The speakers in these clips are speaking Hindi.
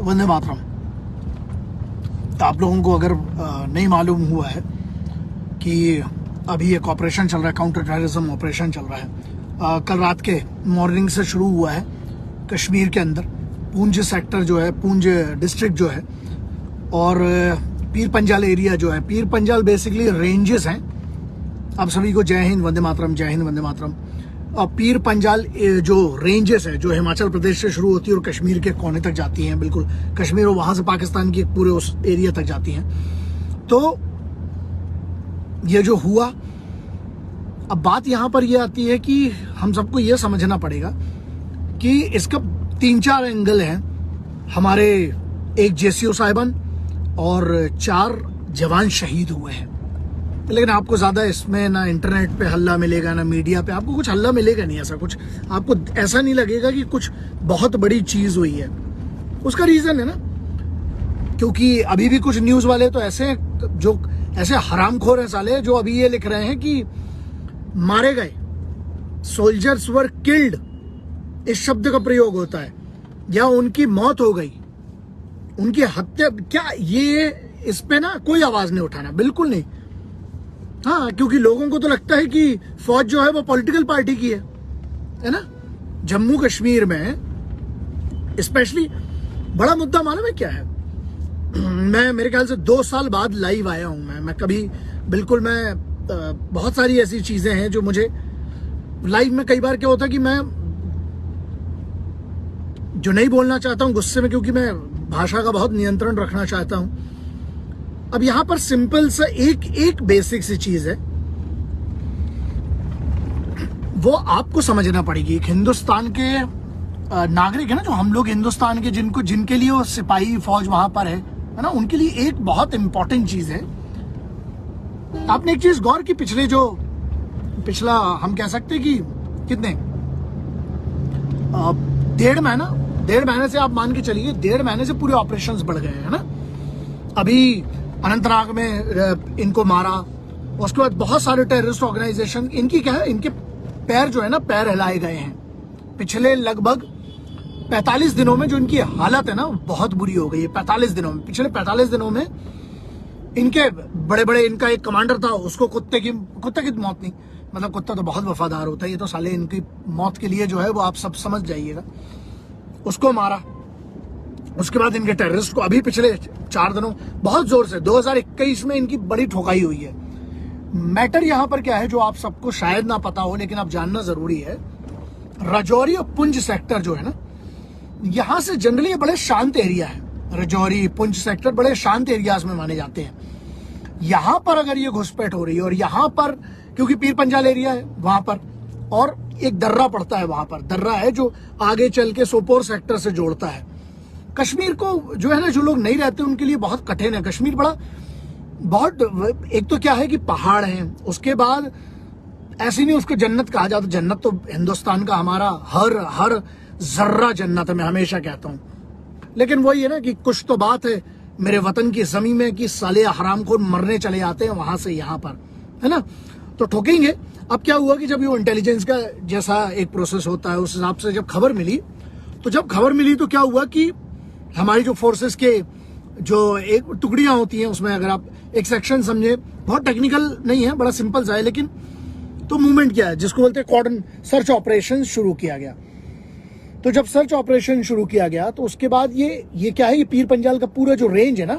वंदे मातरम। आप लोगों को अगर नहीं मालूम हुआ है कि अभी एक ऑपरेशन चल रहा है, काउंटर टेररिज्म ऑपरेशन चल रहा है। कल रात के मॉर्निंग से शुरू हुआ है कश्मीर के अंदर, पूंछ सेक्टर जो है, पूंछ डिस्ट्रिक्ट जो है, और पीर पंजाल एरिया जो है। पीर पंजाल बेसिकली रेंजेस हैं। आप सभी को जय हिंद, वंदे मातरम, जय हिंद, वंदे मातरम। और पीर पंजाल जो रेंजेस है, जो हिमाचल प्रदेश से शुरू होती है और कश्मीर के कोने तक जाती हैं, बिल्कुल कश्मीर और वहां से पाकिस्तान की पूरे उस एरिया तक जाती हैं। तो ये जो हुआ, अब बात यहां पर ये आती है कि हम सबको ये समझना पड़ेगा कि इसका 3-4 एंगल हैं। हमारे एक जेसीओ साहिबान और 4 जवान शहीद हुए हैं, लेकिन आपको ज्यादा इसमें ना इंटरनेट पे हल्ला मिलेगा, ना मीडिया पे आपको कुछ हल्ला मिलेगा नहीं। ऐसा कुछ आपको ऐसा नहीं लगेगा कि कुछ बहुत बड़ी चीज हुई है। उसका रीजन है ना, क्योंकि अभी भी कुछ न्यूज वाले तो ऐसे जो ऐसे हरामखोर हैं साले, जो अभी ये लिख रहे हैं कि मारे गए, सोल्जर्स वर किल्ड, इस शब्द का प्रयोग होता है, या उनकी मौत हो गई, उनकी हत्या। क्या ये इस पे ना कोई आवाज नहीं उठाना, बिल्कुल नहीं। हाँ, क्योंकि लोगों को तो लगता है कि फौज जो है वो पॉलिटिकल पार्टी की है ना। जम्मू कश्मीर में स्पेशली बड़ा मुद्दा मालूम है क्या है? मैं मेरे ख्याल से 2 साल बाद लाइव आया हूं। मैं कभी बिल्कुल, मैं बहुत सारी ऐसी चीजें हैं जो मुझे लाइव में कई बार क्या होता है कि मैं जो नहीं बोलना चाहता हूं गुस्से में, क्योंकि मैं भाषा का बहुत नियंत्रण रखना चाहता हूं। अब यहां पर सिंपल सा एक बेसिक सी चीज है, वो आपको समझना पड़ेगी। एक हिंदुस्तान के नागरिक है ना, जो हम लोग हिंदुस्तान के, जिनके लिए वो सिपाही फौज वहां पर है ना, उनके लिए एक बहुत इंपॉर्टेंट चीज है। आपने एक चीज गौर की, पिछला हम कह सकते कि कितने 1.5 महीने से आप मान के चलिए, 1.5 महीने से पूरे ऑपरेशंस बढ़ गए हैं ना। अभी अनंतनाग में इनको मारा, उसके बाद बहुत सारे टेररिस्ट ऑर्गेनाइजेशन, इनकी क्या है, इनके पैर जो है ना, पैर हिलाए गए हैं। पिछले लगभग 45 दिनों में जो इनकी हालत है ना, बहुत बुरी हो गई है। 45 दिनों में, पिछले 45 दिनों में इनके बड़े, इनका एक कमांडर था, उसको कुत्ते की मौत नहीं, मतलब कुत्ता तो बहुत वफादार होता है, ये तो साले इनकी मौत के लिए जो है वो आप सब समझ जाइएगा, उसको मारा। उसके बाद इनके टेररिस्ट को अभी पिछले 4 दिनों बहुत जोर से 2021 में इनकी बड़ी ठोकाई हुई है। मैटर यहां पर क्या है, जो आप सबको शायद ना पता हो लेकिन आप जानना जरूरी है। राजौरी और पुंछ सेक्टर जो है ना, यहां से जनरली ये बड़े शांत एरिया है। राजौरी, पुंछ सेक्टर बड़े शांत एरियाज में माने जाते हैं। यहां पर अगर ये घुसपैठ हो रही है, और यहां पर क्योंकि पीर पंजाल एरिया है वहां पर, और एक दर्रा पड़ता है वहां पर, दर्रा है जो आगे चल के सोपोर सेक्टर से जोड़ता है कश्मीर को। जो है ना, जो लोग नहीं रहते उनके लिए बहुत कठिन है कश्मीर। बहुत एक तो क्या है कि पहाड़ हैं, उसके बाद ऐसी नहीं उसको जन्नत कहा जाता। जन्नत तो हिंदुस्तान का हमारा हर जर्रा जन्नत है, मैं हमेशा कहता हूं। लेकिन वही है ना कि कुछ तो बात है मेरे वतन की जमीन में कि साले हरामखोर मरने चले जाते हैं वहां से यहां पर, है ना, तो ठोकेंगे। अब क्या हुआ कि जब ये इंटेलिजेंस का जैसा एक प्रोसेस होता है, उस हिसाब से जब खबर मिली, तो क्या हुआ कि हमारी जो फोर्सेस के जो एक टुकड़ियां होती हैं, उसमें अगर आप एक सेक्शन समझे, बहुत टेक्निकल नहीं है, बड़ा सिंपल सा है, लेकिन तो मूवमेंट किया है, जिसको बोलते हैं कॉर्डन सर्च ऑपरेशन शुरू किया गया। तो जब सर्च ऑपरेशन शुरू किया गया तो उसके बाद ये क्या है, ये पीर पंजाल का पूरा जो रेंज है ना,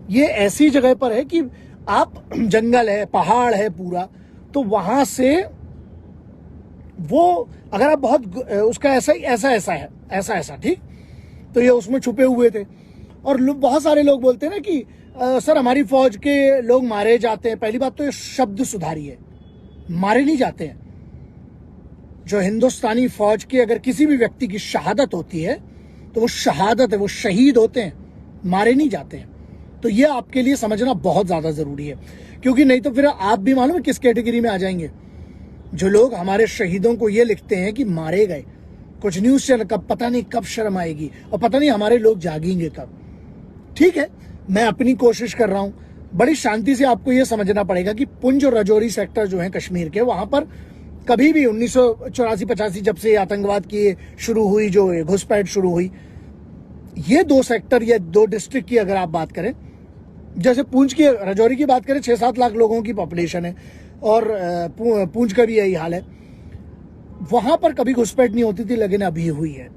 ये ऐसी जगह पर है कि आप जंगल है, पहाड़ है पूरा, तो वहां से वो अगर आप बहुत उसका ऐसा ठीक, तो ये उसमें छुपे हुए थे। और बहुत सारे लोग बोलते हैं ना कि सर हमारी फौज के लोग मारे जाते हैं। पहली बात तो ये शब्द सुधारिए, मारे नहीं जाते हैं। जो हिंदुस्तानी फौज की अगर किसी भी व्यक्ति की शहादत होती है तो वो शहादत है, वो शहीद होते हैं, मारे नहीं जाते हैं। तो ये आपके लिए समझना बहुत ज्यादा जरूरी है, क्योंकि नहीं तो फिर आप भी मालूम है किस कैटेगरी में आ जाएंगे। जो लोग हमारे शहीदों को ये लिखते हैं कि मारे गए, कुछ न्यूज चैनल, कब पता नहीं कब शर्म आएगी, और पता नहीं हमारे लोग जागेंगे कब। ठीक है, मैं अपनी कोशिश कर रहा हूं, बड़ी शांति से आपको यह समझना पड़ेगा कि पुंछ और राजौरी सेक्टर जो है कश्मीर के, वहां पर कभी भी 1984-85 जब से आतंकवाद की शुरू हुई, जो घुसपैठ शुरू हुई, ये 2 सेक्टर या 2 डिस्ट्रिक्ट की अगर आप बात करें, जैसे पूंछ की, राजौरी की बात करें, 6-7 लाख लोगों की पॉपुलेशन है और पूंछ का भी यही हाल है। वहां पर कभी घुसपैठ नहीं होती थी, लेकिन अभी हुई है।